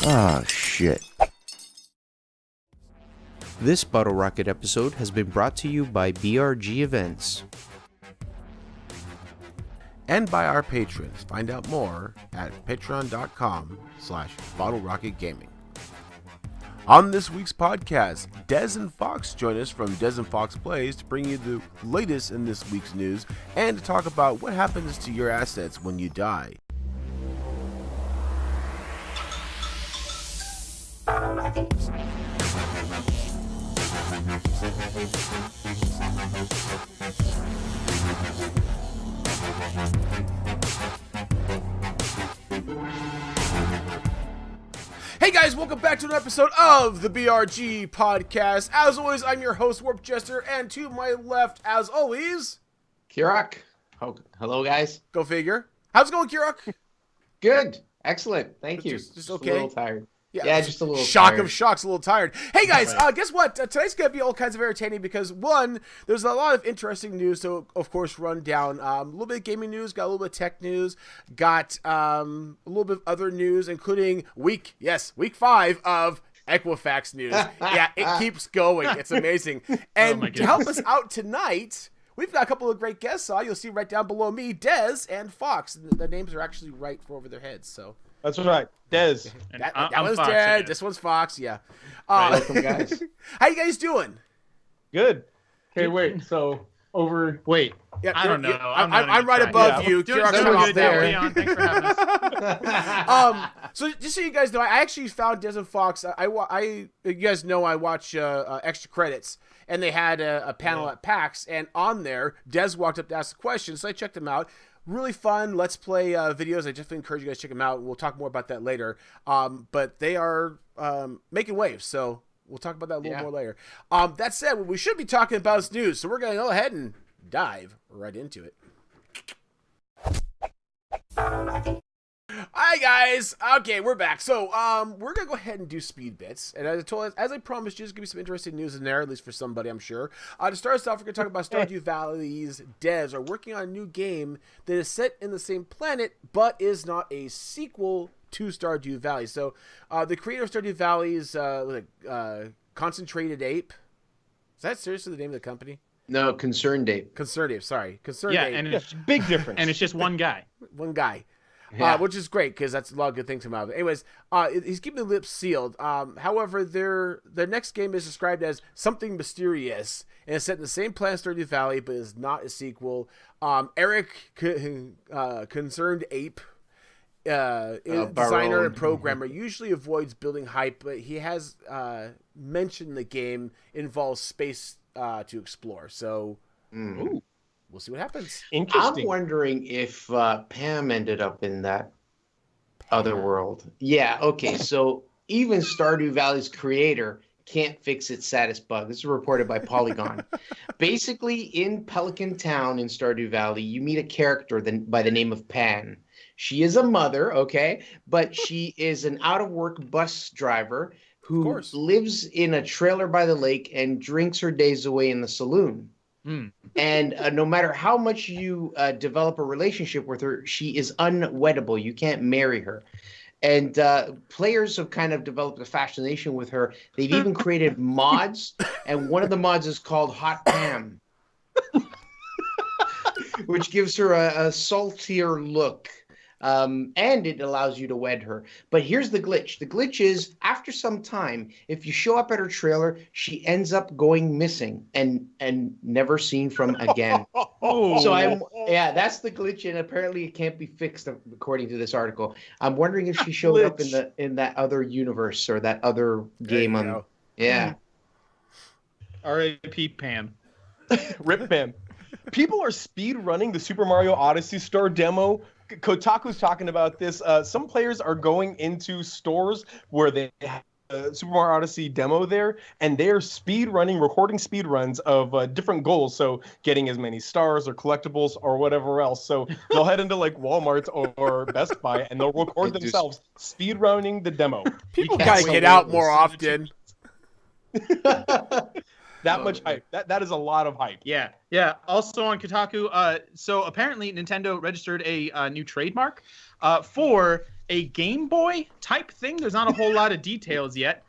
Ah, shit. This Bottle Rocket episode has been brought to you by BRG Events. And by our patrons. Find out more at patreon.com/BottleRocketGaming. On this week's podcast, Dez and Fox join us from Dez and Fox Plays to bring you the latest in this week's news and to talk about what happens to your assets when you die. Hey guys, welcome back to an episode of the BRG Podcast. As always, I'm your host, WarpedJester, and to my left, as always, Kirrok. Oh, hello, guys. Go figure. How's it going, Kirrok? Good. Excellent. Thank you. Just okay? A little tired. Yeah, just a little shock tired. of shocks, a little tired. Hey guys, guess what? Today's gonna be all kinds of entertaining because one, there's a lot of interesting news to, of course, run down. A little bit of gaming news, got a little bit of tech news, got a little bit of other news, including week 5 of Equifax news. Yeah, it keeps going. It's amazing. And to help us out tonight, we've got a couple of great guests on. You'll see right down below me, Dez and Fox. The names are actually right over their heads, so. That's right, Dez. That one's Fox, Dez. Yeah. This one's Fox. Yeah. Welcome, guys. How you guys doing? Good. Okay, wait. So over. Wait. Yeah, I don't know. I'm right above you. Doing so good there, Leon. Thanks for having us. So just so you guys know, I actually found Dez and Fox. You guys know I watch Extra Credits, and they had a panel at PAX, and on there, Dez walked up to ask a question, so I checked him out. Really fun Let's Play videos. I definitely encourage you guys to check them out. We'll talk more about that later. But they are making waves, so we'll talk about that a little more later. That said, what we should be talking about is news, so we're going to go ahead and dive right into it. Hi guys. Okay, we're back. So we're gonna go ahead and do speed bits, and as I promised, just give you some interesting news in there, at least for somebody, I'm sure. To start us off, we're gonna talk about Stardew Valley's Devs are working on a new game that is set in the same planet, but is not a sequel to Stardew Valley. So the creator of Stardew Valley's Concentrated Ape. Is that seriously the name of the company? No, Concerned Ape. Concerned Ape. Sorry, Concerned Yeah, Ape. and it's Big difference. and it's just one guy. One guy. Yeah. Which is great because that's a lot of good things come out of it. Anyways, he's keeping the lips sealed. However, their next game is described as something mysterious and is set in the same planet as Stardew Valley, but is not a sequel. Eric, Concerned Ape, designer and programmer, usually avoids building hype, but he has mentioned the game involves space to explore. So. Ooh. We'll see what happens. Interesting. I'm wondering if Pam ended up in that other world. Yeah, okay. So even Stardew Valley's creator can't fix its saddest bug. This is reported by Polygon. Basically, in Pelican Town in Stardew Valley, you meet a character by the name of Pan. She is a mother, okay? But she is an out-of-work bus driver who lives in a trailer by the lake and drinks her days away in the saloon. And no matter how much you develop a relationship with her, she is unweddable. You can't marry her. And players have kind of developed a fascination with her. They've even created mods, and one of the mods is called Hot Pam, which gives her a saltier look. And it allows you to wed her. But here's the glitch. The glitch is, after some time, if you show up at her trailer, she ends up going missing and never seen from again. So that's the glitch, and apparently it can't be fixed according to this article. I'm wondering if she showed up in that other universe or that other game on. Yeah. R.I.P. Pam. Rip Pam. People are speed running the Super Mario Odyssey store demo. Kotaku's talking about this. Some players are going into stores where they have a Super Mario Odyssey demo there, and they're recording speed runs of different goals. So getting as many stars or collectibles or whatever else. So they'll head into like Walmart or Best Buy, and they'll record themselves speed running the demo. People gotta get out more often. That much hype. That is a lot of hype. Yeah. Also on Kotaku, so apparently Nintendo registered a new trademark for a Game Boy type thing. There's not a whole lot of details yet.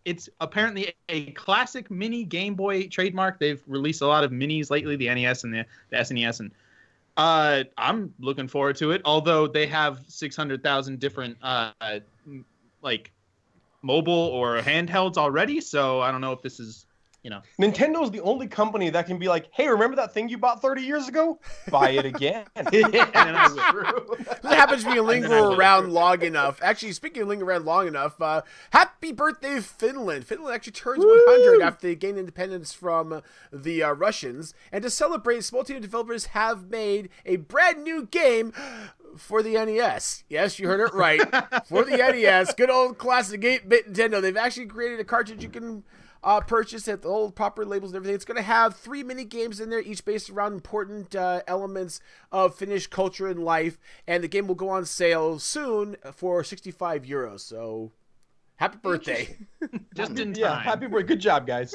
It's apparently a classic mini Game Boy trademark. They've released a lot of minis lately, the NES and the SNES, and I'm looking forward to it. Although they have 600,000 different like mobile or handhelds already, so I don't know if this is, you know. Nintendo's the only company that can be like, hey, remember that thing you bought 30 years ago? Buy it again. And then I will. That happens when you linger around long enough. Actually, speaking of lingering around long enough, happy birthday, Finland. Finland actually turns 100 after they gained independence from the Russians. And to celebrate, small team developers have made a brand new game for the NES. Yes, you heard it right. For the NES. Good old classic 8-bit Nintendo. They've actually created a cartridge you can purchase at the old proper labels and everything. It's going to have 3 mini games in there, each based around important elements of Finnish culture and life. And the game will go on sale soon for €65. So, happy birthday. Just in time. Yeah, happy birthday. Good job, guys.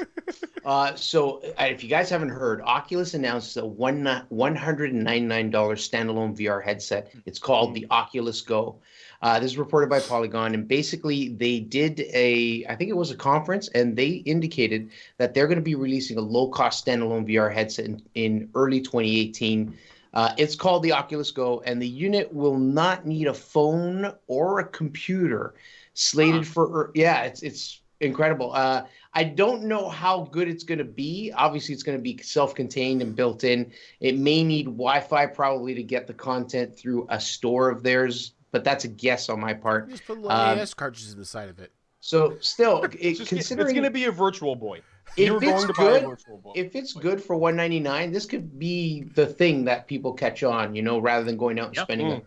So if you guys haven't heard, Oculus announced a $199 standalone VR headset. It's called the Oculus Go. This is reported by Polygon, and basically they did I think it was a conference, and they indicated that they're going to be releasing a low-cost standalone VR headset in early 2018. It's called the Oculus Go, and the unit will not need a phone or a computer. Slated for, it's incredible. I don't know how good it's going to be. Obviously, it's going to be self-contained and built in. It may need Wi-Fi probably to get the content through a store of theirs, but that's a guess on my part. Just put little AS cartridges in the side of it. So still, Considering it's going to be a virtual boy. If it's good for $199, this could be the thing that people catch on, rather than going out and spending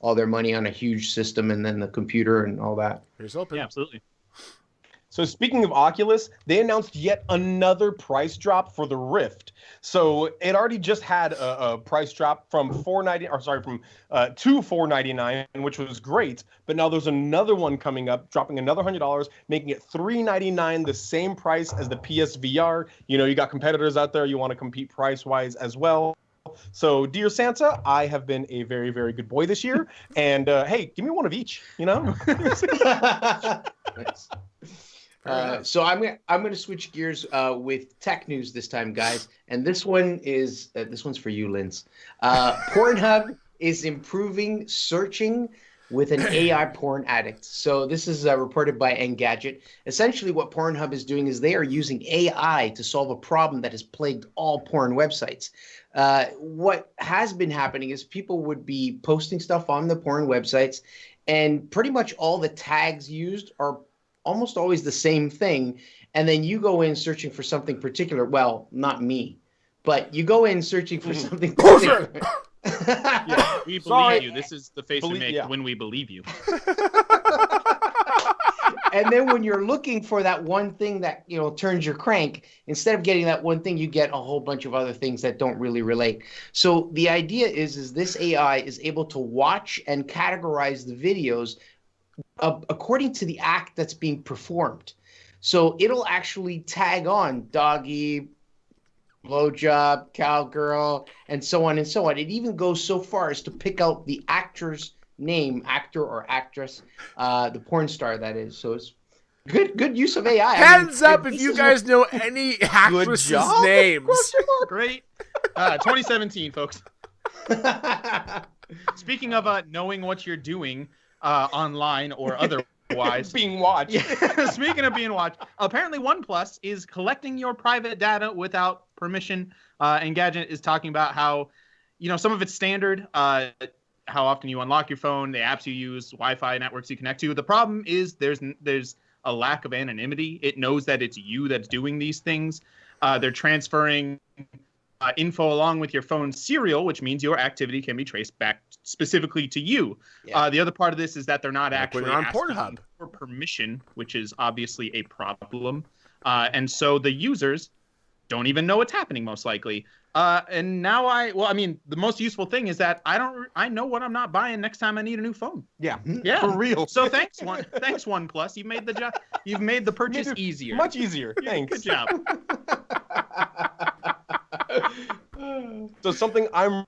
all their money on a huge system and then the computer and all that. Here's open. Yeah, absolutely. So speaking of Oculus, they announced yet another price drop for the Rift. So it already just had a price drop from to $499, which was great. But now there's another one coming up, dropping another $100, making it $399, the same price as the PSVR. You got competitors out there. You want to compete price-wise as well. So, dear Santa, I have been a very, very good boy this year. And, hey, give me one of each, Nice. So I'm gonna switch gears with tech news this time, guys, and this one's for you, Linz. Pornhub is improving searching with an AI porn addict. So this is reported by Engadget. Essentially, what Pornhub is doing is they are using AI to solve a problem that has plagued all porn websites. What has been happening is people would be posting stuff on the porn websites, and pretty much all the tags used are almost always the same thing, and then you go in searching for something particular. Well, not me, but you go in searching for something particular. Yeah, we believe you. This is the face we make when we believe you. And then when you're looking for that one thing that turns your crank, instead of getting that one thing, you get a whole bunch of other things that don't really relate. So the idea is this AI is able to watch and categorize the videos according to the act that's being performed. So it'll actually tag on doggy, blowjob, cowgirl, and so on and so on. It even goes so far as to pick out the actor's name, actor or actress, the porn star that is. So it's good use of AI. Hands up if you guys know any actresses' names. Great. 2017, folks. Speaking of knowing what you're doing online or otherwise. Being watched. Yeah. Speaking of being watched, apparently OnePlus is collecting your private data without permission. Engadget is talking about how, some of it's standard, how often you unlock your phone, the apps you use, Wi-Fi networks you connect to. The problem is there's a lack of anonymity. It knows that it's you that's doing these things. They're transferring info along with your phone serial, which means your activity can be traced back specifically to you. Yeah. The other part of this is that they're not actually on asking Pornhub for permission, which is obviously a problem. And so the users don't even know what's happening, most likely. And now the most useful thing is that I know what I'm not buying next time I need a new phone. Yeah. For real. So thanks OnePlus. You've made the purchase easier. Much easier. Thanks. Good job. So something I'm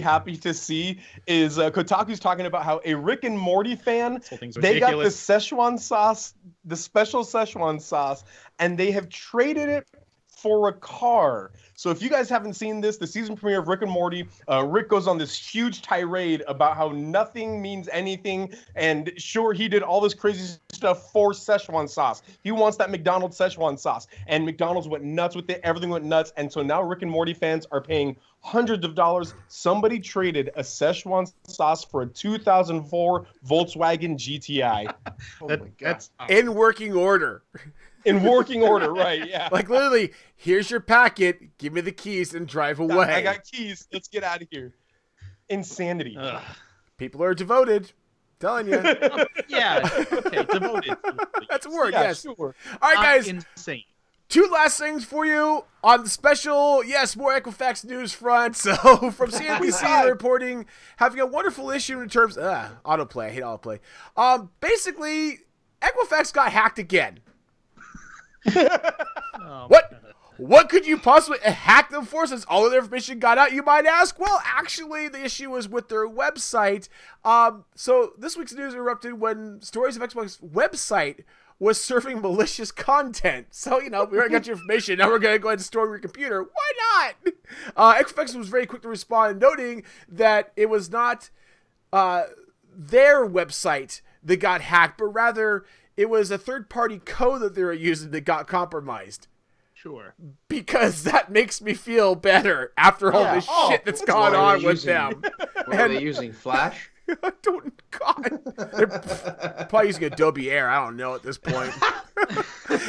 happy to see is Kotaku's talking about how a Rick and Morty fan, This whole thing's they got the ridiculous. Szechuan sauce, the special Szechuan sauce, and they have traded it for a car. So if you guys haven't seen this, the season premiere of Rick and Morty, Rick goes on this huge tirade about how nothing means anything, and sure, he did all this crazy stuff for Szechuan sauce. He wants that McDonald's Szechuan sauce, and McDonald's went nuts with it. Everything went nuts, and so now Rick and Morty fans are paying hundreds of dollars. Somebody traded a Szechuan sauce for a 2004 Volkswagen GTI. Oh my God. That's In working order. In working order, right? Yeah. Like literally, here's your packet. Give me the keys and drive away. I got keys. Let's get out of here. Insanity. People are devoted. Telling you. yeah. Okay, devoted. That's a word, Yeah, yes. sure. All right, guys. Insane. Two last things for you on the special, yes, more Equifax news front. So from CNBC reporting, having a wonderful issue in terms autoplay. I hate autoplay. Basically, Equifax got hacked again. Oh, What could you possibly hack them for since all of their information got out, you might ask? Well, actually, the issue was with their website. So this week's news erupted when Stories of Xbox website was serving malicious content. So, we already got your information. Now we're going to go ahead and store your computer. Why not? Equifax was very quick to respond, noting that it was not their website that got hacked, but rather it was a third-party code that they were using that got compromised. Sure. Because that makes me feel better after all this shit that's gone on with them. What are they using? Flash? I don't, God. They're probably using Adobe Air. I don't know at this point.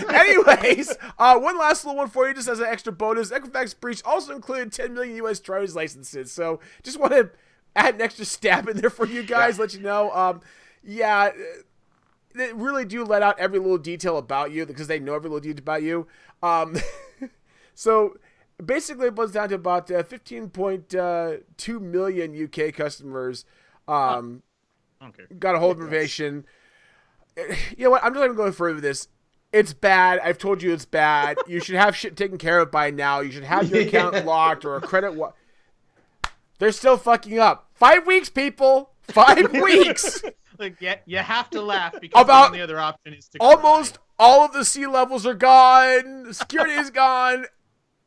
Anyways, one last little one for you, just as an extra bonus. Equifax breach also included 10 million U.S. driver's licenses. So just want to add an extra stab in there for you guys, let you know. They really do let out every little detail about you because they know every little detail about you. So basically it boils down to about 15.2 million UK customers got a hold of information. You know what? I'm not even going further with this. It's bad. I've told you it's bad. You should have shit taken care of by now. You should have your account locked or a credit. They're still fucking up. 5 weeks, people. 5 weeks. Like, yeah, you have to laugh because About the only other option is to almost all of the sea levels are gone. Security is gone.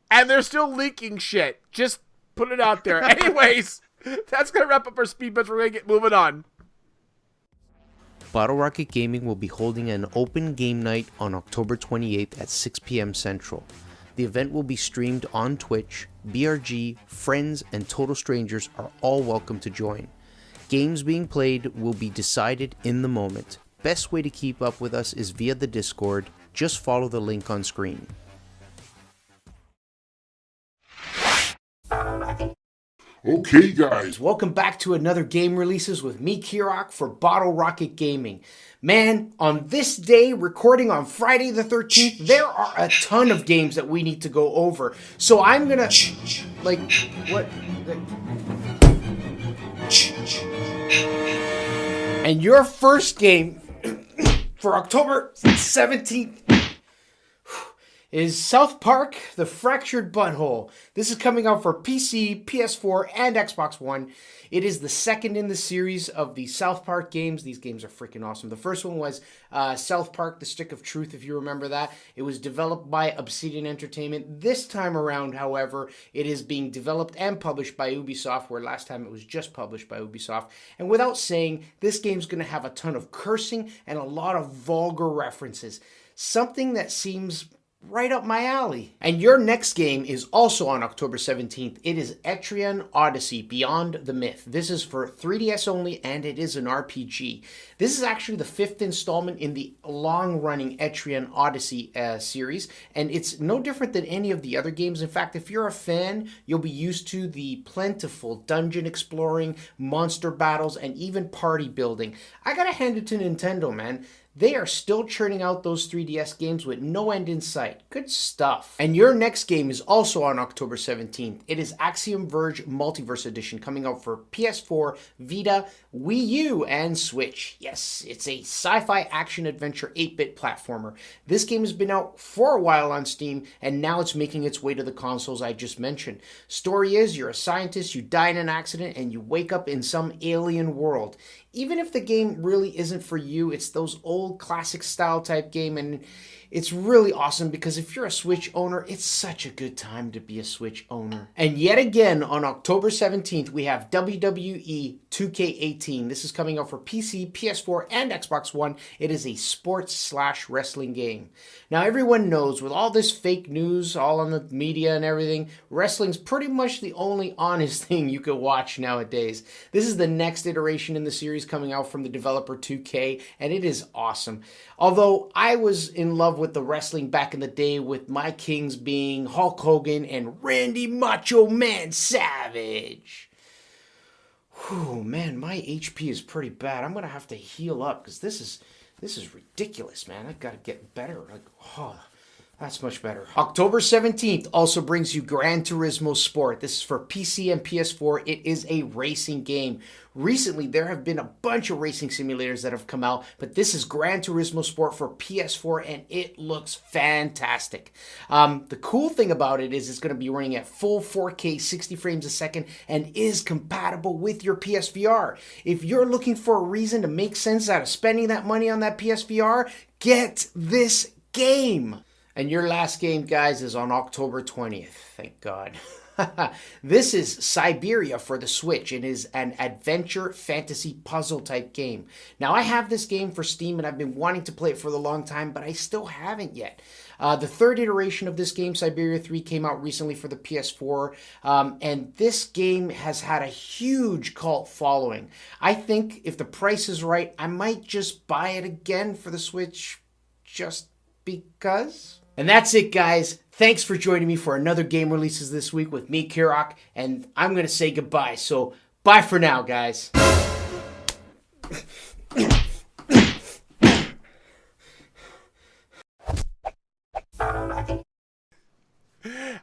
And they're still leaking shit. Just put it out there. Anyways, that's going to wrap up our speed bets. We're going to get moving on. Bottle Rocket Gaming will be holding an open game night on October 28th at 6 p.m. Central. The event will be streamed on Twitch. BRG, friends, and total strangers are all welcome to join. Games being played will be decided in the moment. Best way to keep up with us is via the Discord. Just follow the link on screen. Okay, guys. Welcome back to another Game Releases with me, Kirok, for Bottle Rocket Gaming. Man, on this day, recording on Friday the 13th, there are a ton of games that we need to go over. So I'm gonna, what? And your first game for October 17th is South Park, The Fractured Butthole. This is coming out for PC, PS4, and Xbox One. It is the second in the series of the South Park games. These games are freaking awesome. The first one was South Park, The Stick of Truth, if you remember that. It was developed by Obsidian Entertainment. This time around, however, it is being developed and published by Ubisoft, where last time it was just published by Ubisoft. And without saying, this game's going to have a ton of cursing and a lot of vulgar references. Something that seems right up my alley. And your next game is also on October 17th. It is Etrian Odyssey, Beyond the Myth. This is for 3DS only, and it is an RPG. This is actually the 5th installment in the long-running Etrian Odyssey series, and it's no different than any of the other games. In fact, if you're a fan, you'll be used to the plentiful dungeon exploring, monster battles, and even party building. I gotta hand it to Nintendo, man. They are still churning out those 3DS games with no end in sight. Good stuff. And your next game is also on October 17th. It is Axiom Verge Multiverse Edition, coming out for PS4, Vita, Wii U, and Switch. Yes, it's a sci-fi action-adventure 8-bit platformer. This game has been out for a while on Steam, and now it's making its way to the consoles I just mentioned. Story is, you're a scientist, you die in an accident, and you wake up in some alien world. Even if the game really isn't for you, it's those old classic style type game, and it's really awesome because if you're a Switch owner, it's such a good time to be a Switch owner. And yet again, on October 17th, we have WWE 2K18. This is coming out for PC, PS4, and Xbox One. It is a sports/wrestling game. Now, everyone knows with all this fake news, all on the media and everything, wrestling's pretty much the only honest thing you could watch nowadays. This is the next iteration in the series coming out from the developer 2K, and it is awesome. Although I was in love with the wrestling back in the day, with my kings being Hulk Hogan and Randy Macho Man Savage. Whew, man, my HP is pretty bad. I'm gonna have to heal up because this is ridiculous, man. I've got to get better. That's much better. October 17th also brings you Gran Turismo Sport. This is for PC and PS4. It is a racing game. Recently, there have been a bunch of racing simulators that have come out, but this is Gran Turismo Sport for PS4, and it looks fantastic. The cool thing about it is it's going to be running at full 4K, 60 frames a second, and is compatible with your PSVR. If you're looking for a reason to make sense out of spending that money on that PSVR, get this game. And your last game, guys, is on October 20th. Thank God. This is Siberia for the Switch. It is an adventure fantasy puzzle type game. Now, I have this game for Steam, and I've been wanting to play it for a long time, but I still haven't yet. The third iteration of this game, Siberia 3, came out recently for the PS4, and this game has had a huge cult following. I think if the price is right, I might just buy it again for the Switch just because. And that's it, guys. Thanks for joining me for another game releases this week with me, Kirok, and I'm going to say goodbye. So, bye for now, guys.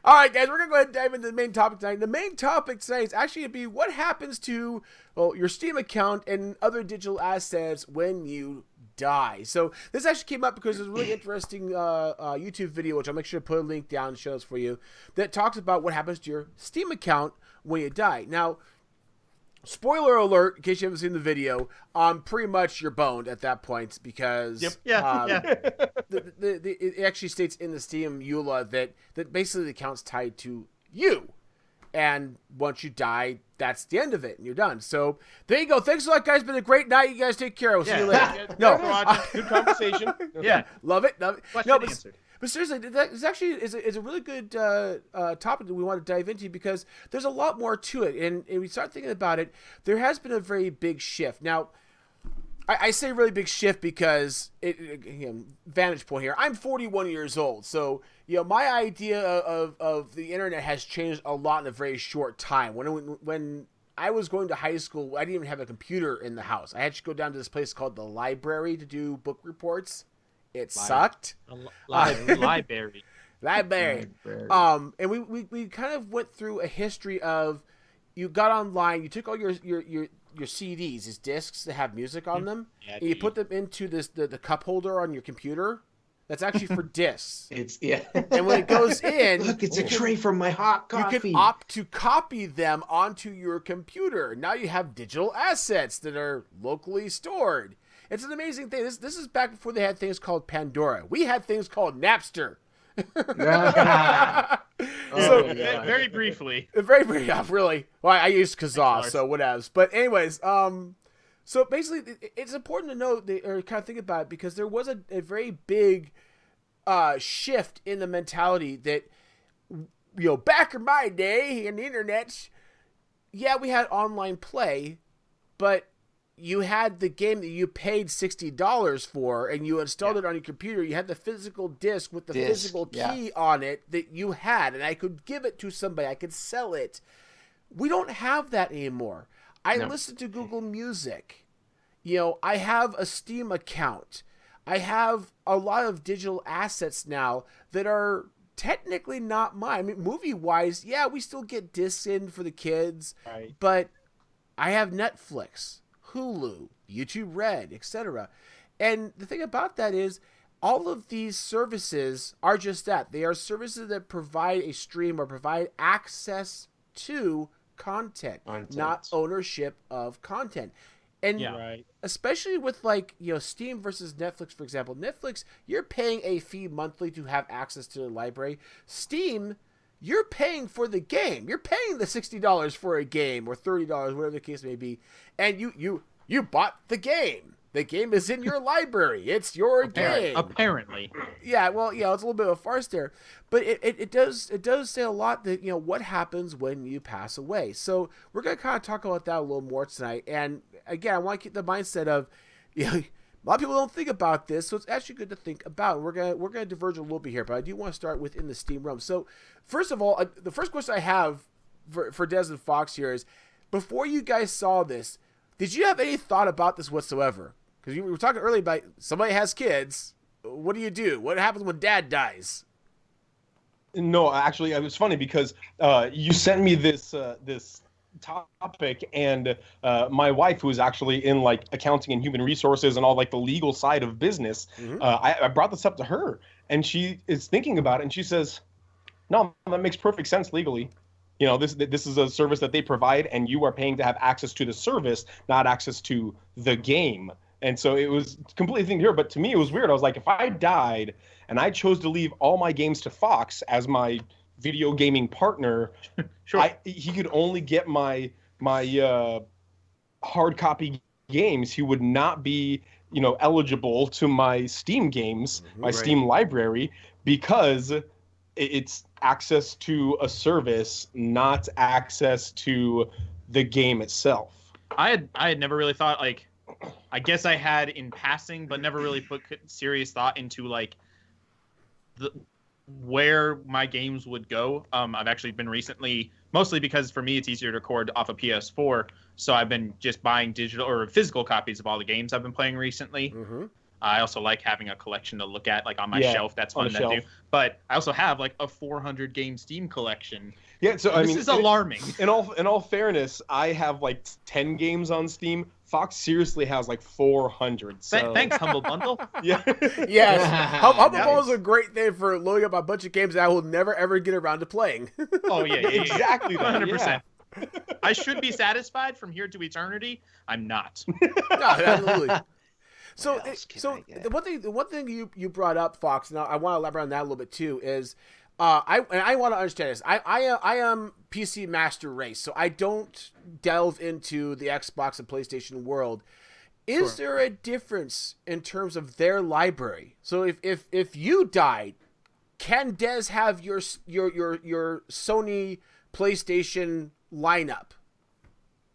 All right, guys, we're going to go ahead and dive into the main topic tonight. The main topic tonight is actually going to be what happens to your Steam account and other digital assets when you die. So this actually came up because there's a really interesting YouTube video, which I'll make sure to put a link down in the show notes for you, that talks about what happens to your Steam account when you die. Now, spoiler alert, in case you haven't seen the video, pretty much you're boned at that point because it actually states in the Steam EULA that basically the account's tied to you. And once you die, that's the end of it, and you're done. So there you go. Thanks a lot, guys. Been a great night. You guys take care. We'll see you later. Good conversation. Yeah, love it. question answered. But seriously, that actually is a really good topic that we want to dive into because there's a lot more to it. And we start thinking about it, there has been a very big shift. Now, I say really big shift because, vantage point here, I'm 41 years old. So, my idea of the internet has changed a lot in a very short time. When I was going to high school, I didn't even have a computer in the house. I had to go down to this place called the library to do book reports. It sucked. Library. And we kind of went through a history of, you got online, you took all your CDs, these discs that have music on them, and you put them into the cup holder on your computer. That's actually for discs. And when it goes in, look, it's a tray from my hot coffee. You can opt to copy them onto your computer. Now you have digital assets that are locally stored. It's an amazing thing. This is back before they had things called Pandora. We had things called Napster. Very briefly. Very briefly, really. Well, I used Kazaa, so whatever. But anyways, so basically, it's important to know, or kind of think about it, because there was a very big shift in the mentality that, back in my day in the internet, we had online play, but you had the game that you paid $60 for, and you installed it on your computer. You had the physical disc with the physical key on it that you had, and I could give it to somebody. I could sell it. We don't have that anymore. I listen to Google Music. I have a Steam account. I have a lot of digital assets now that are technically not mine. I mean, movie-wise, yeah, we still get discs in for the kids, Right. but I have Netflix, Hulu, YouTube Red, etc. And the thing about that is all of these services are just that. They are services that provide a stream or provide access to content. Not ownership of content. And especially with like, Steam versus Netflix, for example. Netflix, you're paying a fee monthly to have access to the library. Steam, you're paying for the game. You're paying the $60 for a game or $30, whatever the case may be. And you bought the game. The game is in your library. It's your game. Apparently. Yeah, well, it's a little bit of a farce there. But it does say a lot that, what happens when you pass away. So we're going to kind of talk about that a little more tonight. And again, I want to keep the mindset of, a lot of people don't think about this, so it's actually good to think about. We're gonna diverge a little bit here, but I do want to start within the Steam realm. So first of all, the first question I have for Dez and Fox here is, before you guys saw this, did you have any thought about this whatsoever? Because we were talking earlier about somebody has kids. What do you do? What happens when dad dies? No, actually, it was funny because you sent me this topic, and my wife, who is actually in like accounting and human resources and all like the legal side of business, I brought this up to her, and she is thinking about it, and she says, "No, that makes perfect sense legally. This is a service that they provide, and you are paying to have access to the service, not access to the game." And so it was completely thinking here, but to me it was weird. I was like, if I died and I chose to leave all my games to Fox as my video gaming partner, sure. He could only get my hard copy games. He would not be, eligible to my Steam games, my Steam library, because it's access to a service, not access to the game itself. I had never really thought, like, I guess I had in passing, but never really put serious thought into like where my games would go. I've actually been recently, mostly because for me it's easier to record off a PS4, so I've been just buying digital or physical copies of all the games I've been playing recently. I also like having a collection to look at, like on my shelf. That's fun to do. But I also have like a 400 game Steam collection. Yeah, so this is alarming. In all fairness, I have like 10 games on Steam. Fox seriously has like 400. So. Thanks, Humble Bundle. Yeah. Yes. Humble Bundle is a great thing for loading up a bunch of games that I will never ever get around to playing. Oh yeah, exactly. 100%. Yeah. I should be satisfied from here to eternity. I'm not. No, absolutely. So the one thing you brought up, Fox, and I want to elaborate on that a little bit too, is I want to understand this. I am PC master race, so I don't delve into the Xbox and PlayStation world. Is there a difference in terms of their library? So if you died, can Dez have your Sony PlayStation lineup?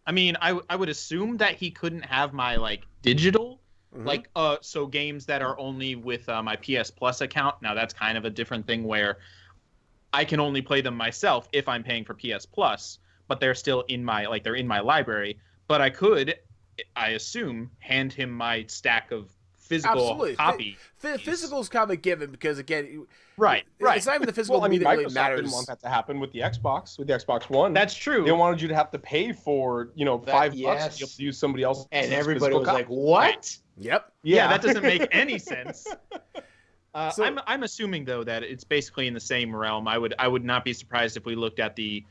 I mean, I would assume that he couldn't have my like digital. Like so games that are only with my PS Plus account. Now that's kind of a different thing where I can only play them myself if I'm paying for PS Plus, but they're still in my library. But I could, I assume, hand him my stack of physical copies. Physical's kind of a given because again, right. It's not even the physical that really Microsoft matters. didn't want that to happen with the Xbox One. That's true. They wanted you to have to pay for $5 to be able to use somebody else's. And everybody was like, "What?" Yep. Yeah, that doesn't make any sense. I'm assuming though that it's basically in the same realm. I would not be surprised if we looked at the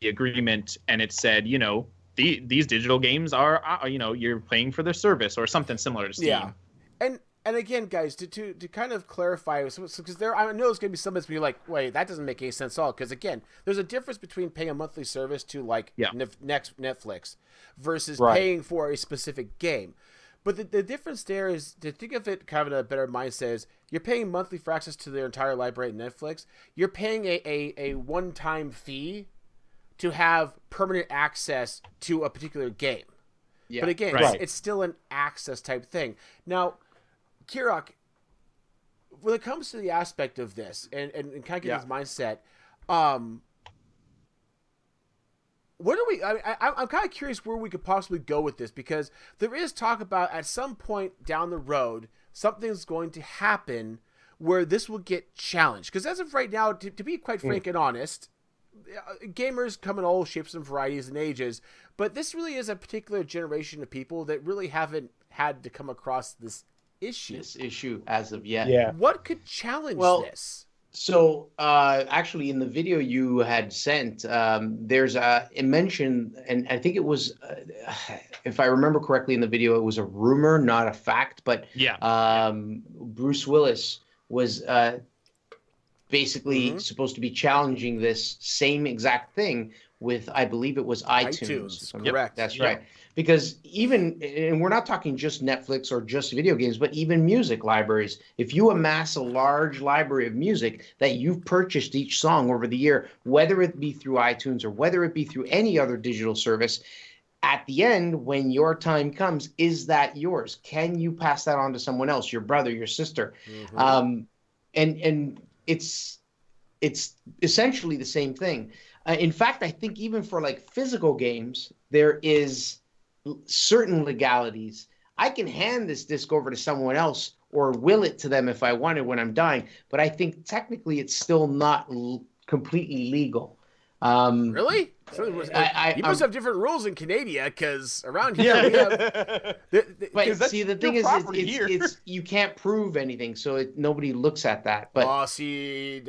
agreement and it said, these digital games are you're paying for their service or something similar to Steam. Yeah. And again, guys, to kind of clarify, because I know there's going to be some that's be like, wait, that doesn't make any sense at all. Because again, there's a difference between paying a monthly service to like Netflix versus paying for a specific game. But the difference there is, to think of it kind of in a better mindset, is you're paying monthly for access to their entire library at Netflix. You're paying a one-time fee to have permanent access to a particular game. Yeah, but again, it's still an access type thing. Now, Kirok, when it comes to the aspect of this and kind of get this mindset, where do we? I'm kind of curious where we could possibly go with this, because there is talk about at some point down the road something's going to happen where this will get challenged. Because as of right now, to be quite frank and honest, gamers come in all shapes and varieties and ages, but this really is a particular generation of people that really haven't had to come across this issue. As of yet. Yeah. What could challenge this? So actually, in the video you had sent, there's a mention, and I think it was, if I remember correctly in the video, it was a rumor, not a fact. But Bruce Willis was basically supposed to be challenging this same exact thing with, I believe it was iTunes. Correct. That's right. Because even, and we're not talking just Netflix or just video games, but even music libraries. If you amass a large library of music that you've purchased each song over the year, whether it be through iTunes or whether it be through any other digital service, at the end, when your time comes, is that yours? Can you pass that on to someone else, your brother, your sister? And it's essentially the same thing. In fact, I think even for like physical games, there is certain legalities. I can hand this disc over to someone else or will it to them if I wanted when I'm dying, but I think technically it's still not completely legal. Really? So you must have different rules in Canada, because around here we have. But see, the thing is, it's you can't prove anything, so nobody looks at that. But see,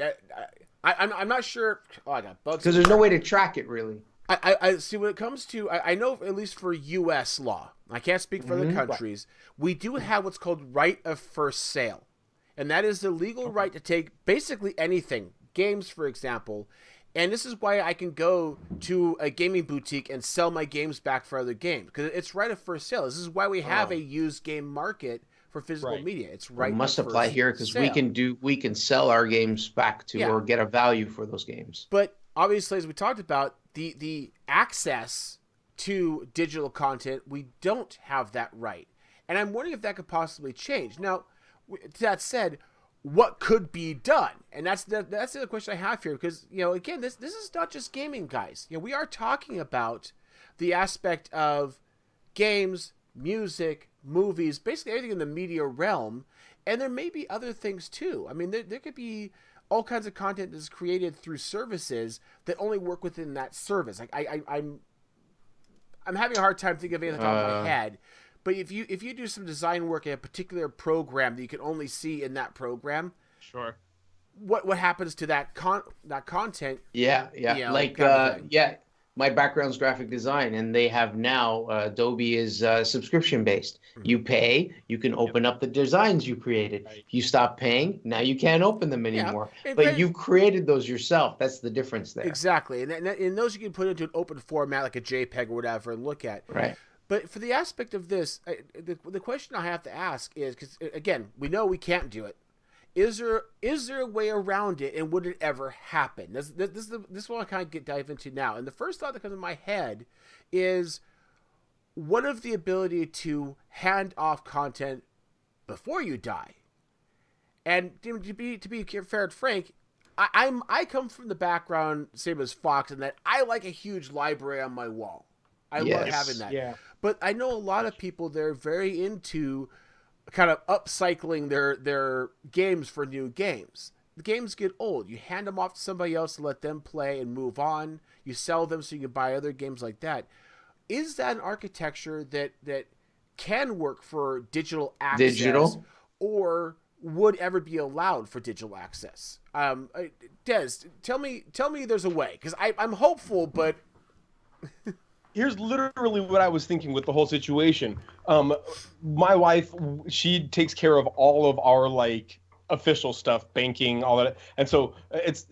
I'm not sure. Oh, I got bugs. Because there's no way to track it, really. I see. When it comes to, I know at least for U.S. law, I can't speak for other countries. We do have what's called right of first sale, and that is the legal right to take basically anything, games, for example. And this is why I can go to a gaming boutique and sell my games back for other games, because it's right of first sale. This is why we have a used game market for physical media. It's right. It must apply here because we can sell our games back to or get a value for those games. But obviously, as we talked about, the access to digital content, we don't have that right. And I'm wondering if that could possibly change. Now, to that said, what could be done? And that's the other question I have here, because, again, this is not just gaming, guys. We are talking about the aspect of games, music, movies, basically everything in the media realm, and there may be other things too. I mean, there could be all kinds of content that's created through services that only work within that service. Like I'm having a hard time thinking of anything off the top of my head. But if you do some design work in a particular program that you can only see in that program, sure. What happens to that content? Yeah. My background's graphic design, and they have now Adobe is subscription based. You pay, you can open up the designs you created. Right. If you stop paying, now you can't open them anymore. But you created those yourself. That's the difference there. Exactly, and those you can put into an open format like a JPEG or whatever and look at. Right. But for the aspect of this, the question I have to ask is, because again, we know we can't do it. Is there a way around it, and would it ever happen? This is what I kind of dive into now. And the first thought that comes in my head is, what of the ability to hand off content before you die? And to be fair and frank, I come from the background same as Fox, in that I like a huge library on my wall. I love having that. Yeah. But I know a lot of people, they're very into kind of upcycling their games for new games. The games get old. You hand them off to somebody else to let them play and move on. You sell them so you can buy other games like that. Is that an architecture that can work for digital access, or would ever be allowed for digital access? Dez, tell me there's a way, because I'm hopeful, but here's literally what I was thinking with the whole situation. My wife, she takes care of all of our official stuff, banking, all that. And so it's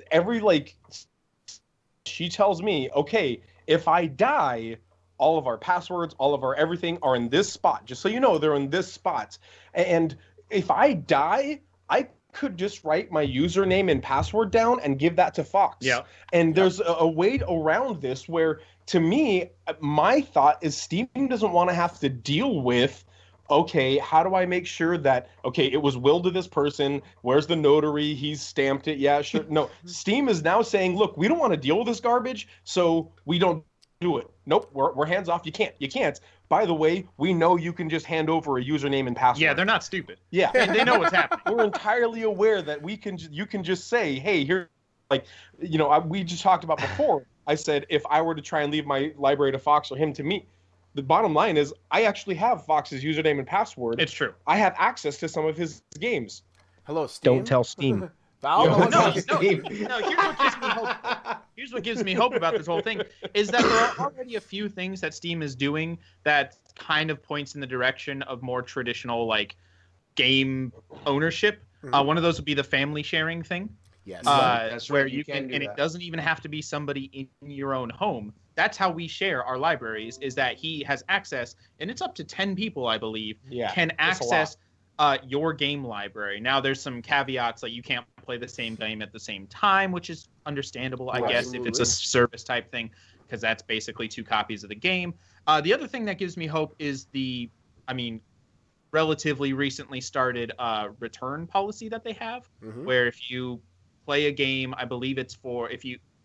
she tells me, okay, if I die, all of our passwords, all of our everything are in this spot. Just so you know, they're in this spot. And if I die, I could just write my username and password down and give that to Fox. Yeah. And there's a way around this where, to me, my thought is Steam doesn't want to have to deal with, okay, how do I make sure that, okay, it was willed to this person, where's the notary, he's stamped it, yeah, sure. No, Steam is now saying, look, we don't want to deal with this garbage, so we don't do it. Nope, we're hands off, you can't. by the way, we know you can just hand over a username and password. Yeah, they're not stupid. Yeah, They know what's happening. We're entirely aware that you can just say, hey, here, like, we just talked about before. I said if I were to try and leave my library to Fox or him to me, the bottom line is I actually have Fox's username and password. It's true. I have access to some of his games. Hello, Steam. Don't tell Steam. Valve? No, here's what gives me hope. Here's what gives me hope about this whole thing is that there are already a few things that Steam is doing that kind of points in the direction of more traditional like game ownership. Mm-hmm. One of those would be the family sharing thing. Yes. That's where right, you can, do and that. it doesn't even have to be somebody in your own home. That's how we share our libraries. Is that he has access, and it's up to 10 people, I believe, can access your game library. Now, there's some caveats, like you can't play the same game at the same time, which is understandable, I guess, if it's a service type thing, because that's basically 2 copies of the game. The other thing that gives me hope is relatively recently started return policy that they have, where if you play a game, I believe it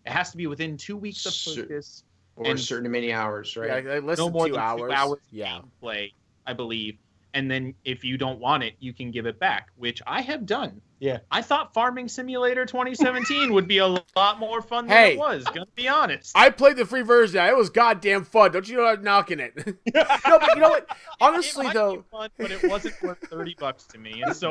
has to be within 2 weeks of purchase. Or a certain many hours, right? Yeah, less no than more 2 than hours. 2 hours Yeah. play, I believe. And then if you don't want it, you can give it back, which I have done. Yeah. I thought Farming Simulator 2017 would be a lot more fun than it was, gonna be honest. I played the free version. It was goddamn fun. Don't you know I'm knocking it? No, but you know what? Honestly, it though. be fun, but it wasn't worth $30 to me. And so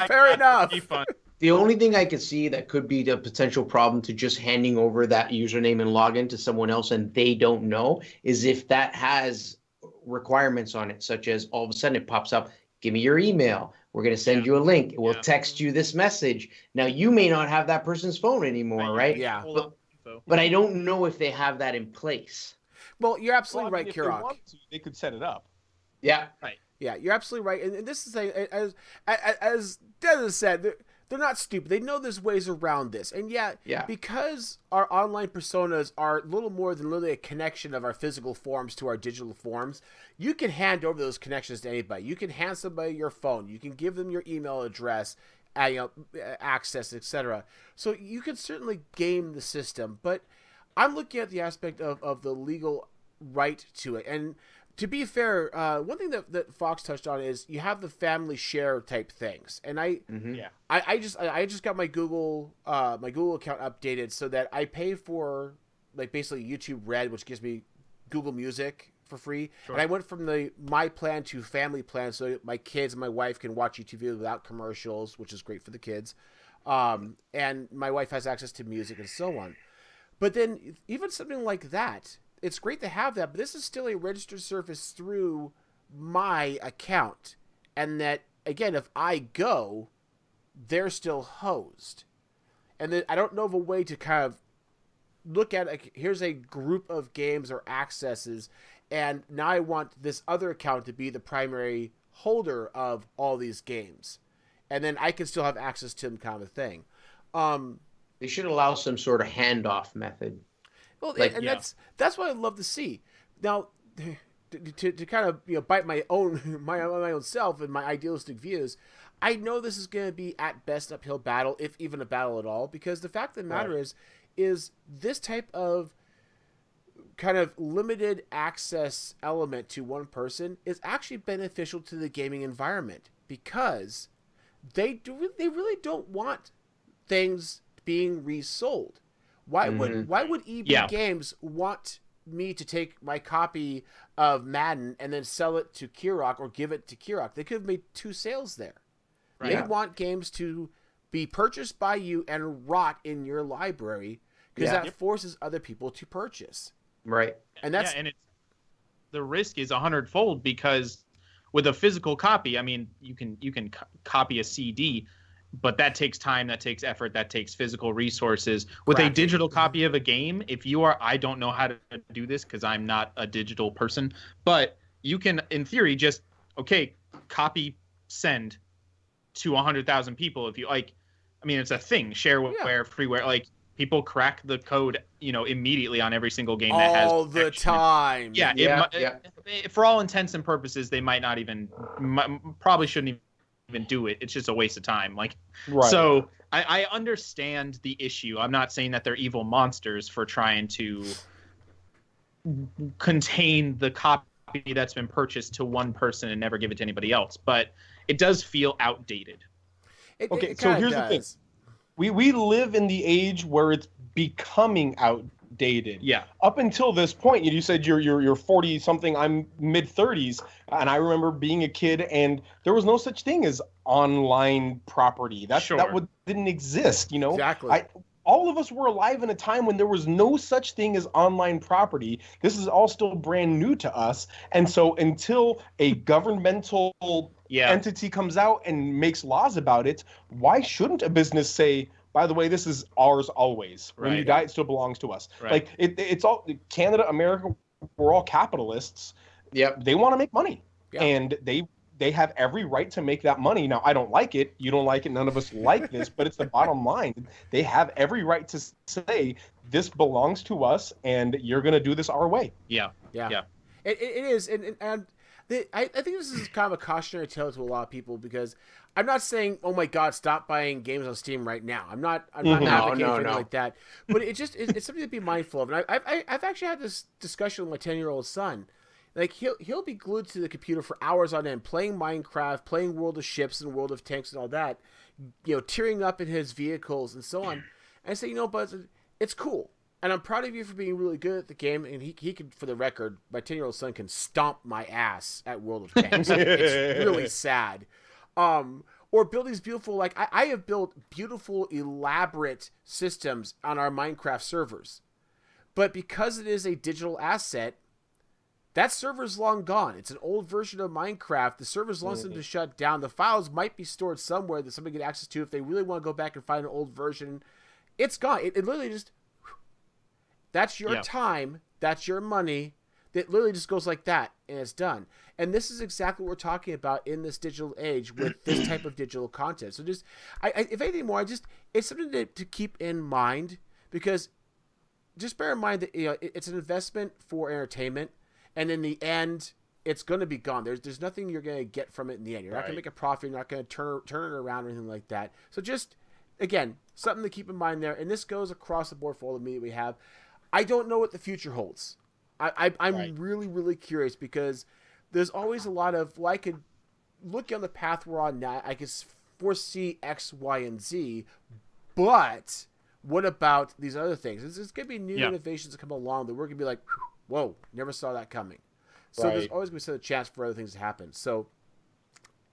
fair enough. Be fun. The only thing I could see that could be the potential problem to just handing over that username and login to someone else and they don't know is if that has requirements on it, such as all of a sudden it pops up, give me your email. We're going to send you a link. It will text you this message. Now, you may not have that person's phone anymore, right? Yeah. But I don't know if they have that in place. Well, you're absolutely right, if they Kirok. wanted to, they could set it up. Yeah. Right. Yeah, you're absolutely right. And this is as Dez has said, they're not stupid. They know there's ways around this. And because our online personas are little more than literally a connection of our physical forms to our digital forms, you can hand over those connections to anybody. You can hand somebody your phone. You can give them your email address, access, etc. So you can certainly game the system. But I'm looking at the aspect of the legal right to it. And to be fair, one thing that Fox touched on is you have the family share type things, and I just got my Google account updated so that I pay for like basically YouTube Red, which gives me Google Music for free, and I went from my plan to family plan so my kids and my wife can watch YouTube videos without commercials, which is great for the kids, and my wife has access to music and so on. But then even something like that. It's great to have that, but this is still a registered service through my account. And that, again, if I go, they're still hosed. And then I don't know of a way to kind of look at, here's a group of games or accesses, and now I want this other account to be the primary holder of all these games. And then I can still have access to them, kind of thing. They should allow some sort of handoff method. Well, that's what I'd love to see. Now, to kind of bite my own my own self and my idealistic views, I know this is going to be at best uphill battle, if even a battle at all, because the fact of the matter is this type of kind of limited access element to one person is actually beneficial to the gaming environment because they really don't want things being resold. Why would EB Games want me to take my copy of Madden and then sell it to Kirok or give it to Kirok? They could have made 2 sales there. Right. They want games to be purchased by you and rot in your library because that forces other people to purchase. Right. And the risk is 100-fold because with a physical copy, I mean, you can copy a CD. But that takes time, that takes effort, that takes physical resources. With a digital copy of a game, I don't know how to do this because I'm not a digital person, but you can, in theory, just, copy, send to 100,000 people if you like. I mean, it's a thing, shareware, freeware, like people crack the code, immediately on every single game that has all the time. For all intents and purposes, they might not even, probably shouldn't even do it. It's just a waste of time. So I understand the issue. I'm not saying that they're evil monsters for trying to contain the copy copy that's been purchased to one person and never give it to anybody else. But it does feel outdated. Okay, so here's the thing. We live in the age where it's becoming outdated. Yeah. Up until this point, you said you're 40 something. I'm mid 30s, and I remember being a kid, and there was no such thing as online property. That didn't exist. You know. Exactly. All of us were alive in a time when there was no such thing as online property. This is all still brand new to us, and so until a governmental entity comes out and makes laws about it, why shouldn't a business say, by the way, this is ours always. When you die, it still belongs to us. Right. Like it's all Canada, America, we're all capitalists. Yep. They want to make money. And they have every right to make that money. Now, I don't like it. You don't like it. None of us like this, but it's the bottom line. They have every right to say this belongs to us and you're going to do this our way. Yeah. It is. And I think this is kind of a cautionary tale to a lot of people, because I'm not saying, oh my God, stop buying games on Steam right now. I'm not advocating anything like that. But it's something to be mindful of. And I've actually had this discussion with my 10-year-old son. Like he'll be glued to the computer for hours on end, playing Minecraft, playing World of Ships and World of Tanks and all that, tearing up in his vehicles and so on. And I say, Buzz, it's cool. And I'm proud of you for being really good at the game. And he can, for the record, my 10-year-old son can stomp my ass at World of Tanks. It's really sad. Or build these beautiful, like I have built beautiful, elaborate systems on our Minecraft servers. But because it is a digital asset, that server's long gone. It's an old version of Minecraft. The server's long since been shut down. The files might be stored somewhere that somebody can get access to if they really want to go back and find an old version. It's gone. It literally just... That's your time. That's your money. It literally just goes like that, and it's done. And this is exactly what we're talking about in this digital age with this type of digital content. So just, if anything more, it's something to keep in mind, because just bear in mind that it's an investment for entertainment, and in the end, it's going to be gone. There's nothing you're going to get from it in the end. You're not going to make a profit. You're not going to turn it around or anything like that. So just, again, something to keep in mind there. And this goes across the board for all the media we have. I don't know what the future holds. I'm really, really curious, because there's always a lot of, I could look on the path we're on now. I can foresee X, Y, and Z, but what about these other things? There's going to be new innovations that come along that we're going to be like, whoa, never saw that coming. So there's always going to be a chance for other things to happen. So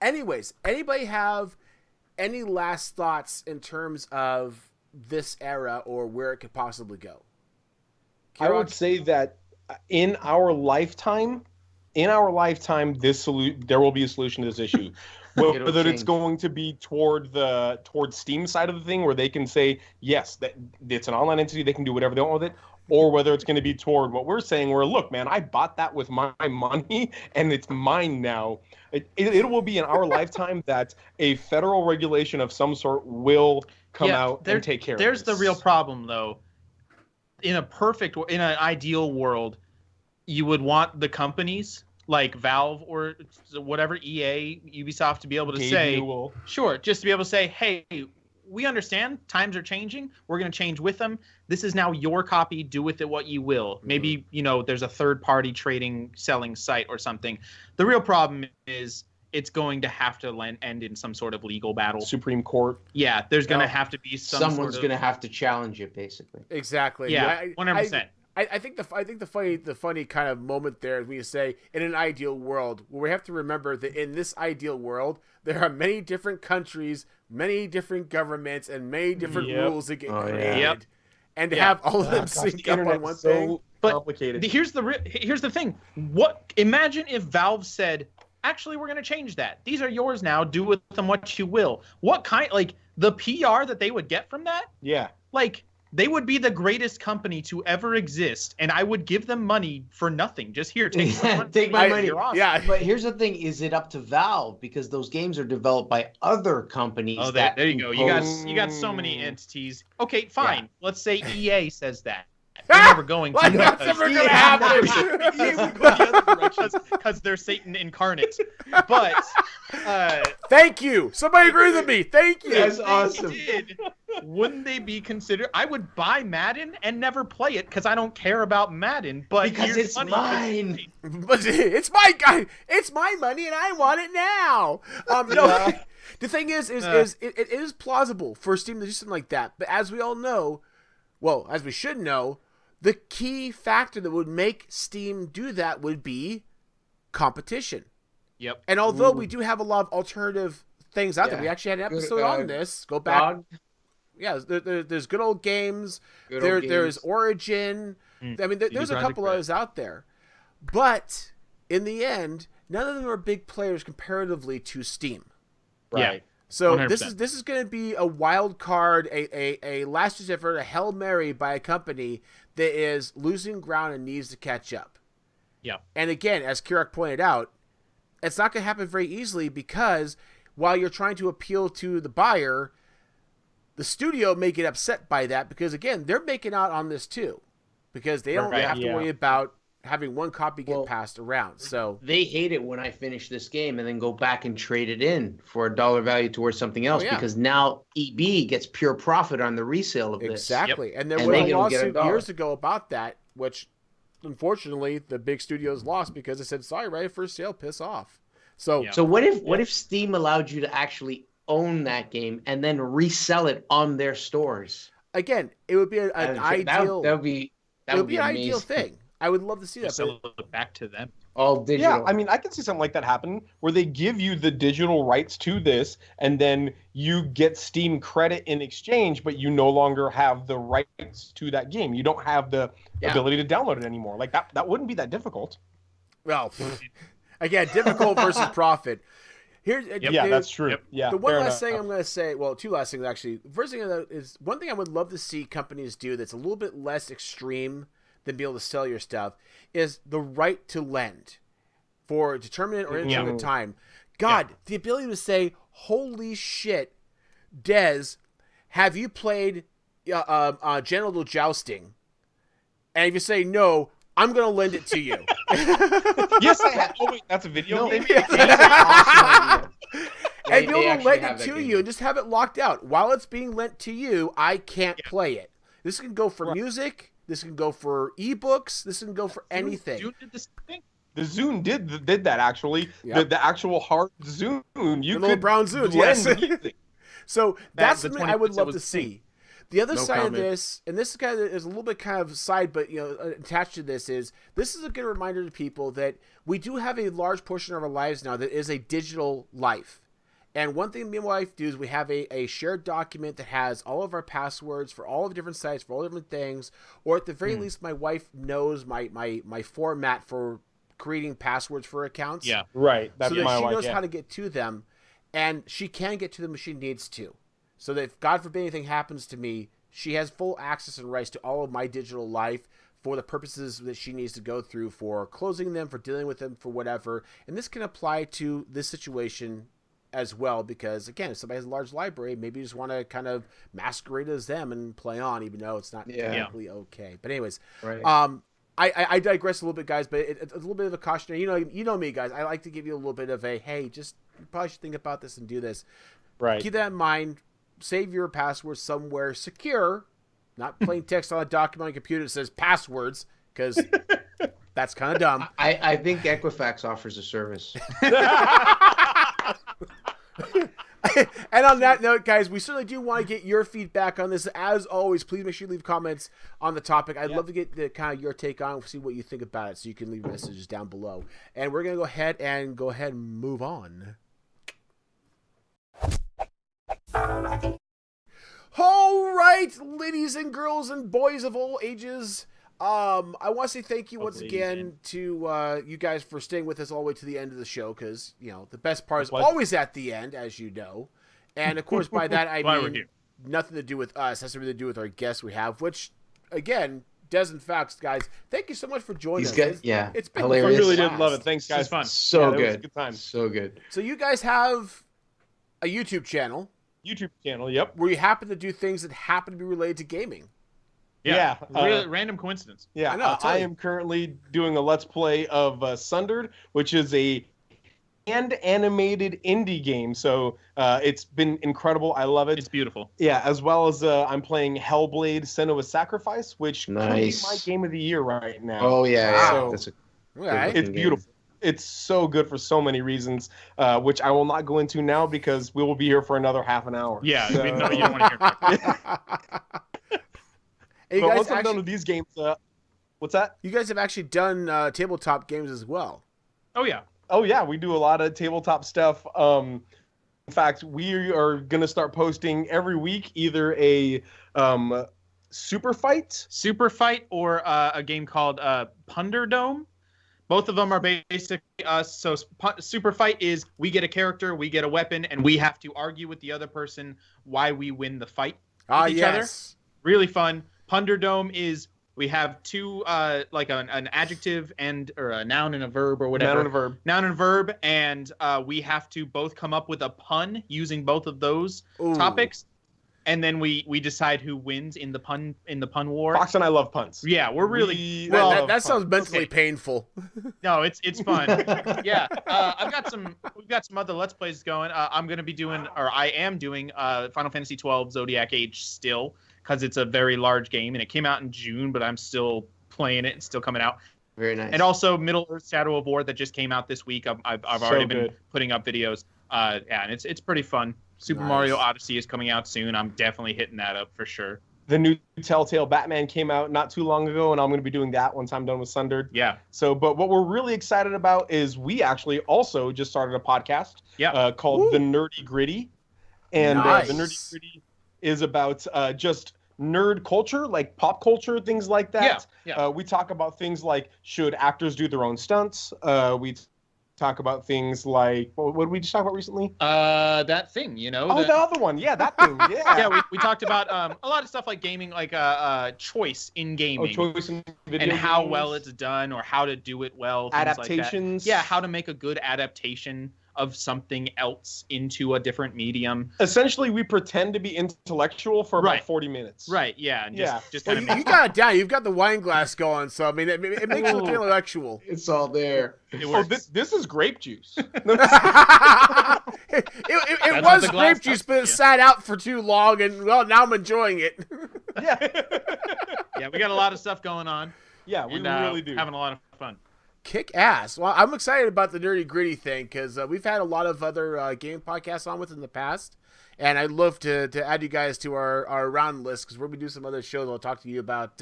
anyways, anybody have any last thoughts in terms of this era or where it could possibly go? I would say that in our lifetime, there will be a solution to this issue. Whether it's going to be toward Steam side of the thing, where they can say, yes, that it's an online entity, they can do whatever they want with it, or whether it's going to be toward what we're saying, where, look, man, I bought that with my money and it's mine now. It will be in our lifetime that a federal regulation of some sort will come out and take care of it. There's the real problem, though. In an ideal world, you would want the companies like Valve or whatever, EA, Ubisoft, to be able to say, just to be able to say, hey, we understand times are changing. We're going to change with them. This is now your copy. Do with it what you will. Maybe, there's a third-party selling site or something. The real problem is it's going to have to end in some sort of legal battle. Supreme Court. Yeah, there's going to have to be someone's going to have to challenge it, basically. Exactly. Yeah, 100%. I think the funny kind of moment there is when you say, in an ideal world, well, we have to remember that in this ideal world, there are many different countries, many different governments, and many different rules that get created. Yep. And to have all of them sync up on one thing. But complicated. Here's the thing. Imagine if Valve said, actually, we're going to change that. These are yours now. Do with them what you will. What kind, the PR that they would get from that? Yeah. They would be the greatest company to ever exist, and I would give them money for nothing. Just here, take my money. Take my money. Awesome. Yeah. But here's the thing: is it up to Valve, because those games are developed by other companies? Oh, there you go. You got so many entities. Okay, fine. Yeah. Let's say EA says that. They're never going to. That's never gonna happen. Because they're Satan incarnate. But thank you. Somebody agree with me. Thank you. That's awesome. Wouldn't they be considered? I would buy Madden and never play it because I don't care about Madden. But Because here's it's money. mine. But it's my guy. It's my money, and I want it now. No, the thing is it is plausible for Steam to do something like that. But as we all know, well, as we should know, the key factor that would make Steam do that would be competition. Yep. And although we do have a lot of alternative things out there, we actually had an episode on this. Go back. Dog. Yeah, there's good old games. Good old There's games. Origin. I mean, there's a couple others out there. But in the end, none of them are big players comparatively to Steam. Yeah. So 100%. this is going to be a wild card, a last ditch effort, a Hail Mary by a company that is losing ground and needs to catch up. Yeah. And again, as Kirok pointed out, it's not going to happen very easily because while you're trying to appeal to the buyer, the studio may get upset by that because, again, they're making out on this too because they don't have to worry about having one copy get passed around. So they hate it when I finish this game and then go back and trade it in for a dollar value towards something else because now EB gets pure profit on the resale of this. Exactly. Yep. And there And was they a don't get a lawsuit dollar. years ago about that, which unfortunately the big studios lost because they said, sorry, right first sale, piss off. So So what if Steam allowed you to actually own that game and then resell it on their stores? again, it would be an ideal That would be an amazing. ideal thing. I would love to see that. Sell it back to them. All digital. Yeah, I mean, I can see something like that happen where they give you the digital rights to this, and then you get Steam credit in exchange, but you no longer have the rights to that game. You don't have the ability to download it anymore. Like that wouldn't be that difficult. Well, again, difficult versus profit. Here's That's true. Yep. Yeah. the one fair last thing enough. I'm going to say, well, two last things actually. First thing is one thing I would love to see companies do that's a little bit less extreme than be able to sell your stuff is the right to lend for a determinate or indeterminate time. God, the ability to say, holy shit, Dez, have you played genital jousting? And if you say no, I'm going to lend it to you. Yes, I have. Oh, wait, that's a video game? And be able to lend it to you and just have it locked out. While it's being lent to you, I can't play it. This can go for music. This can go for ebooks. This can go for anything. Zune did this thing. The Zune did that, actually. Yep. The actual hard Zune. You little could brown Zune, lend yes. music. So that's the something I would 20% love was to the see. thing. The other No side comment. of this, and this kind of is a little bit kind of side, but attached to this is a good reminder to people that we do have a large portion of our lives now that is a digital life. And one thing me and my wife do is we have a shared document that has all of our passwords for all of the different sites, for all different things, or at the very least, my wife knows my format for creating passwords for accounts. Yeah. Right. That's So that my she wife, knows yeah. how to get to them, and she can get to them when she needs to. So that if God forbid anything happens to me, she has full access and rights to all of my digital life for the purposes that she needs to go through for closing them, for dealing with them, for whatever. And this can apply to this situation as well, because again, if somebody has a large library, maybe you just want to kind of masquerade as them and play on, even though it's not technically okay. But anyways, Right. I digress a little bit, guys, but it's a little bit of a cautionary. You know me, guys. I like to give you a little bit of a, hey, just you probably should think about this and do this. Right. Keep that in mind. Save your passwords somewhere secure, not plain text on a document on a computer that says passwords, because that's kind of dumb. I think Equifax offers a service. And on that note, guys, we certainly do want to get your feedback on this. As always, please make sure you leave comments on the topic. I'd love to get the kind of your take on it, see what you think about it, so you can leave messages down below. And we're going to go ahead and move on. All right, ladies and girls and boys of all ages, I want to say thank you once again to you guys for staying with us all the way to the end of the show, because the best part is always at the end, as you know. And of course, by that I mean nothing to do with us, has everything to do with our guests we have, which again, Dez and Fox, guys, thank you so much for joining us. It's been hilarious. I really did love it. Thanks, guys. This is fun. So Yeah, that was a good. good time. So good. So you guys have a YouTube channel YouTube channel, yep. where you happen to do things that happen to be related to gaming. Yeah. Really random coincidence. Yeah, I know, I am currently doing a Let's Play of Sundered, which is a hand-animated indie game. So it's been incredible. I love it. It's beautiful. Yeah, as well as I'm playing Hellblade: Senua's Sacrifice, which could be my game of the year right now. Oh yeah, Wow. that's a Right. It's beautiful. It's so good for so many reasons, which I will not go into now because we will be here for another half an hour. Yeah, So- no, you don't want to hear about it. Hey, But you, once guys I'm done with these games, what's that? you guys have actually done tabletop games as well. Oh, yeah. Oh yeah, we do a lot of tabletop stuff. In fact, we are gonna start posting every week either a super fight. Super Fight or a game called Punderdome. Both of them are basically us. So Super Fight is we get a character, we get a weapon, and we have to argue with the other person why we win the fight with each other. Really fun. Punderdome is we have two like an adjective or a noun and a verb or whatever. Noun and a verb, and we have to both come up with a pun using both of those topics. And then we decide who wins in the pun war. Fox and I love puns. Yeah, we're really That sounds mentally painful. No, it's fun. Yeah, we've got some other Let's Plays going. I'm gonna be doing, or I am doing, Final Fantasy 12 Zodiac Age still, because it's a very large game and it came out in June, but I'm still playing it. It's still coming out. very nice. And also Middle Earth: Shadow of War that just came out this week. I've already been putting up videos. Yeah, and it's pretty fun. Super Mario Odyssey is coming out soon. I'm definitely hitting that up for sure. The new Telltale Batman came out not too long ago, and I'm going to be doing that once I'm done with Sundered. Yeah. So, but what we're really excited about is we actually also just started a podcast called The Nerdy Gritty. And The Nerdy Gritty is about just nerd culture, like pop culture, things like that. Yeah. We talk about things like, should actors do their own stunts? We talk about things like, what did we just talk about recently? That thing, the other one. Yeah, that thing. Yeah. Yeah, we talked about a lot of stuff like gaming, like choice in gaming. Choice in video and how games. well it's done or how to do it well. Things Adaptations. Like that. Yeah, how to make a good adaptation of something else into a different medium. Essentially, we pretend to be intellectual for about 40 minutes. Right, yeah. And just Well, kind of you got it down. You've got the wine glass going, so I mean, it makes you look intellectual. It's all there. This is grape juice. It That's what was the grape glass juice, does, but it sat out for too long, and well, now I'm enjoying it. Yeah, we got a lot of stuff going on. Yeah, we and, really do. Having a lot of fun. Kick ass. Well, I'm excited about the Nerdy Gritty thing because we've had a lot of other game podcasts on with in the past, and I'd love to add you guys to our round list because we're going to do some other shows I'll talk to you about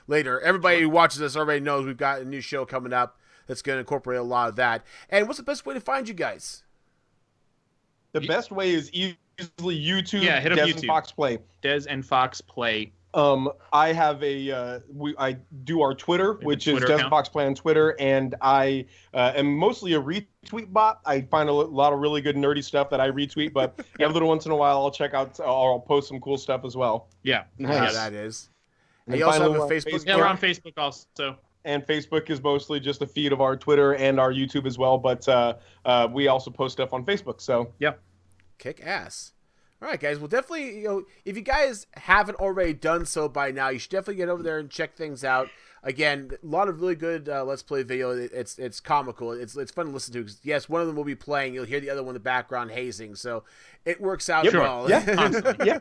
later. Everybody who watches us already knows we've got a new show coming up that's going to incorporate a lot of that. And what's the best way to find you guys? The best way is easily YouTube. Yeah, hit up Dez YouTube. And Fox Play. Dez and Fox Play. I have I do our Twitter, which is Twitter Dez and Fox Play on Twitter, and I am mostly a retweet bot. I find a lot of really good nerdy stuff that I retweet, but every once in a while I'll post some cool stuff as well. Yeah. Yeah, that is. And you also have a finally, Facebook. Yeah, we're on Facebook also. And Facebook is mostly just a feed of our Twitter and our YouTube as well, but we also post stuff on Facebook. So yeah, kick ass. All right, guys. Well, definitely, if you guys haven't already done so by now, you should definitely get over there and check things out. Again, a lot of really good Let's Play video. It's comical. It's fun to listen to. 'Cause, yes, one of them will be playing. You'll hear the other one in the background hazing. So it works out well. Yeah.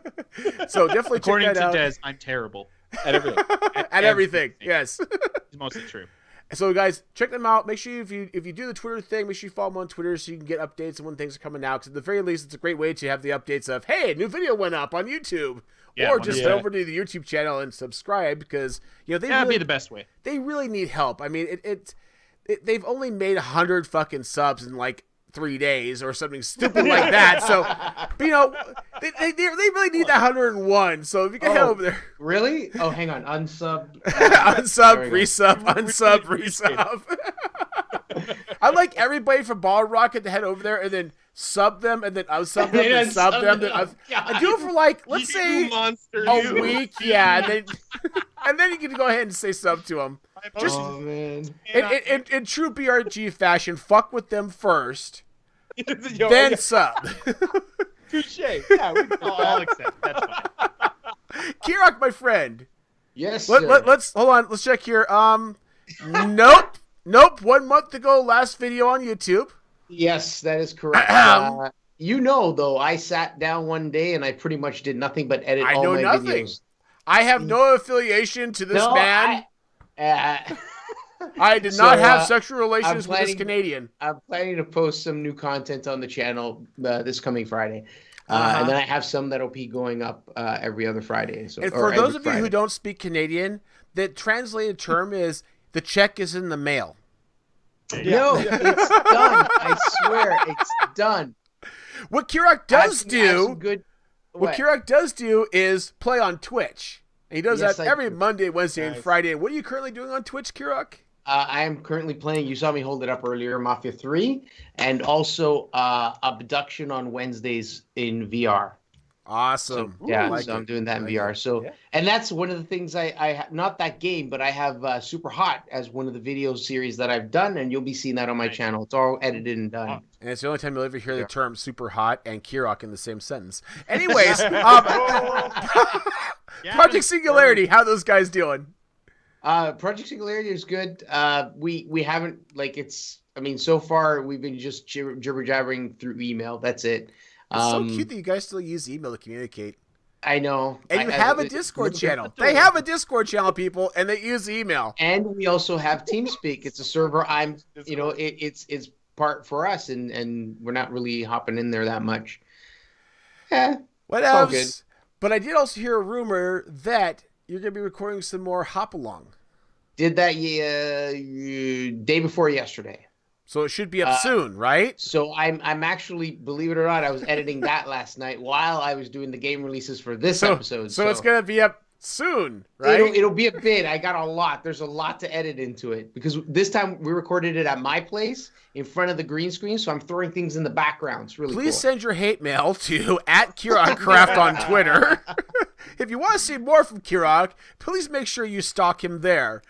So definitely according check that to out. Dez, I'm terrible at everything. At everything. Yes. It's mostly true. So guys, check them out. Make sure if you do the Twitter thing, make sure you follow them on Twitter so you can get updates on when things are coming out. Because at the very least, it's a great way to have the updates of, hey, a new video went up on YouTube, or just head over to the YouTube channel and subscribe because that'd be the best way. They really need help. I mean, they've only made 100 fucking subs in like 3 days or something stupid like that. So, but, they really need that 101. So if you can head over there. Really? Oh, hang on. Unsub. Unsub, resub. I like everybody from Ball Rocket to head over there and then sub them and then unsub them and sub them. I do it for like, let's say a week. Yeah. And then you can go ahead and say sub to them. Just, man. In true BRG fashion, fuck with them first, then sub. Touche. Yeah, I'll accept. That's fine. Kirok, my friend. Yes, sir. Let's hold on. Let's check here. Nope. 1 month ago, last video on YouTube. Yes, that is correct. Though, I sat down one day and I pretty much did nothing but edit all my videos. I have no affiliation to this man. I did not have sexual relations with this Canadian. I'm planning to post some new content on the channel this coming Friday. And then I have some that'll be going up every other Friday. So, and for those of you who don't speak Canadian, the translated term is the check is in the mail. No, it's done. I swear, it's done. What Kirok does do is play on Twitch. And he does that every Monday, Wednesday, and Friday. What are you currently doing on Twitch, Kirok? I am currently playing, you saw me hold it up earlier, Mafia 3, and also Abduction on Wednesdays in VR. Awesome. So, so I'm doing that in VR. So, and that's one of the things I not that game, but I have Super Hot as one of the video series that I've done, and you'll be seeing that on my channel. It's all edited and done. And it's the only time you'll ever hear the term Super Hot and Kirok in the same sentence. Anyways, Project Singularity, how those guys doing? Project Singularity is good. We haven't so far we've been just jibber jabbering through email. That's it. It's so cute that you guys still use email to communicate. I know. And you have a Discord channel. They have a Discord channel, people, and they use email. And we also have TeamSpeak. It's a server it's part for us, and we're not really hopping in there that much. What else? But I did also hear a rumor that you're going to be recording some more hop along. Did that day before yesterday. So it should be up soon, right? So I'm actually, believe it or not, I was editing that last night while I was doing the game releases for this episode. So it's gonna be up soon, right? It'll be a bit. I got a lot. There's a lot to edit into it because this time we recorded it at my place in front of the green screen, so I'm throwing things in the background. It's really Please cool. send your hate mail to @KirrokCraft on Twitter. If you want to see more from Kirok, please make sure you stalk him there.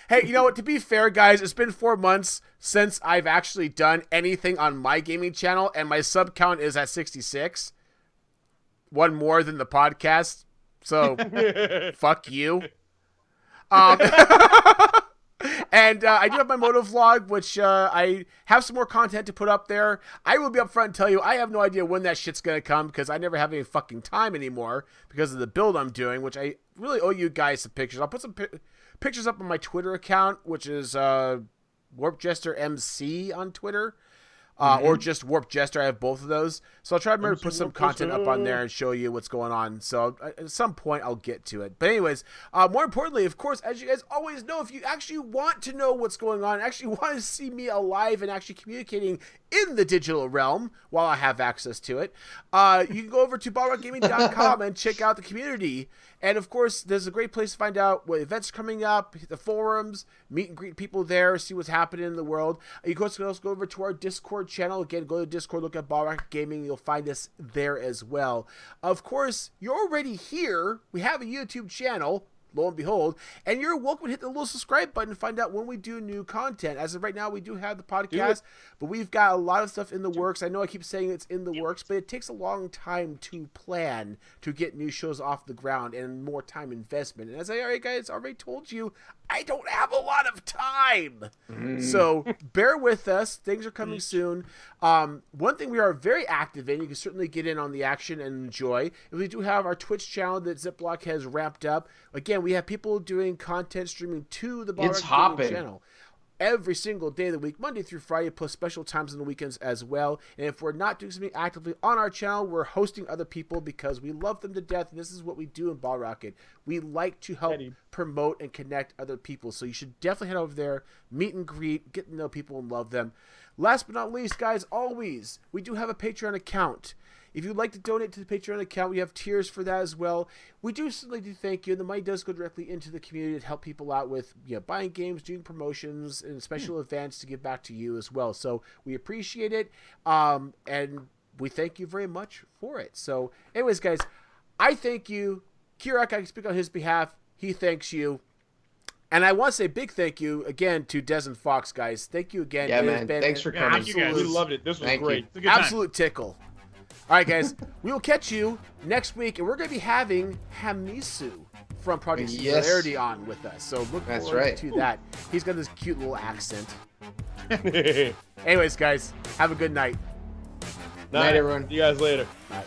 Hey, you know what? To be fair, guys, it's been 4 months since I've actually done anything on my gaming channel, and my sub count is at 66. One more than the podcast. So, fuck you. And I do have my Moto vlog, which I have some more content to put up there. I will be upfront and tell you, I have no idea when that shit's going to come because I never have any fucking time anymore because of the build I'm doing, which I really owe you guys some pictures. I'll put some pictures up on my Twitter account, which is WarpedJester MC on Twitter. Or just WarpedJester. I have both of those. So I'll try to put some content up on there and show you what's going on. So at some point, I'll get to it. But anyways, more importantly, of course, as you guys always know, if you actually want to know what's going on, actually want to see me alive and actually communicating in the digital realm while I have access to it, you can go over to ballrockgaming.com and check out the community. And of course, there's a great place to find out what events are coming up, the forums, meet and greet people there, see what's happening in the world. You can also go over to our Discord channel. Again, go to Discord, look at Ballrock Gaming. You'll find us there as well. Of course, you're already here. We have a YouTube channel, lo and behold, and you're welcome to hit the little subscribe button to find out when we do new content. As of right now, we do have the podcast, but we've got a lot of stuff in the works. I know I keep saying it's in the works, but it takes a long time to plan to get new shows off the ground and more time investment. And as I already told you, I don't have a lot of time. So bear with us. Things are coming soon. One thing we are very active in, you can certainly get in on the action and enjoy. We do have our Twitch channel that Ziploc has wrapped up. Again, we have people doing content streaming to the Ballrock Gaming channel every single day of the week, Monday through Friday, plus special times on the weekends as well. And if we're not doing something actively on our channel, we're hosting other people because we love them to death. And this is what we do in Ball Rocket. We like to help promote and connect other people. So you should definitely head over there, meet and greet, get to know people and love them. Last but not least, guys, always, we do have a Patreon account. If you'd like to donate to the Patreon account, we have tiers for that as well. We do certainly do thank you. The money does go directly into the community to help people out with buying games, doing promotions, and special events to give back to you as well. So we appreciate it, and we thank you very much for it. So anyways, guys, I thank you. Kirok, I can speak on his behalf. He thanks you. And I want to say a big thank you again to Dez and Fox, guys. Thank you again. Yeah, man. Thanks for coming. Thank you guys. We loved it. This was great. It's a good time. Absolute tickle. All right, guys, we will catch you next week, and we're going to be having Hamisu from Project Yes. Singularity on with us. So look That's forward right. to that. He's got this cute little accent. Anyways, guys, have a good night. Night, everyone. See you guys later. Bye.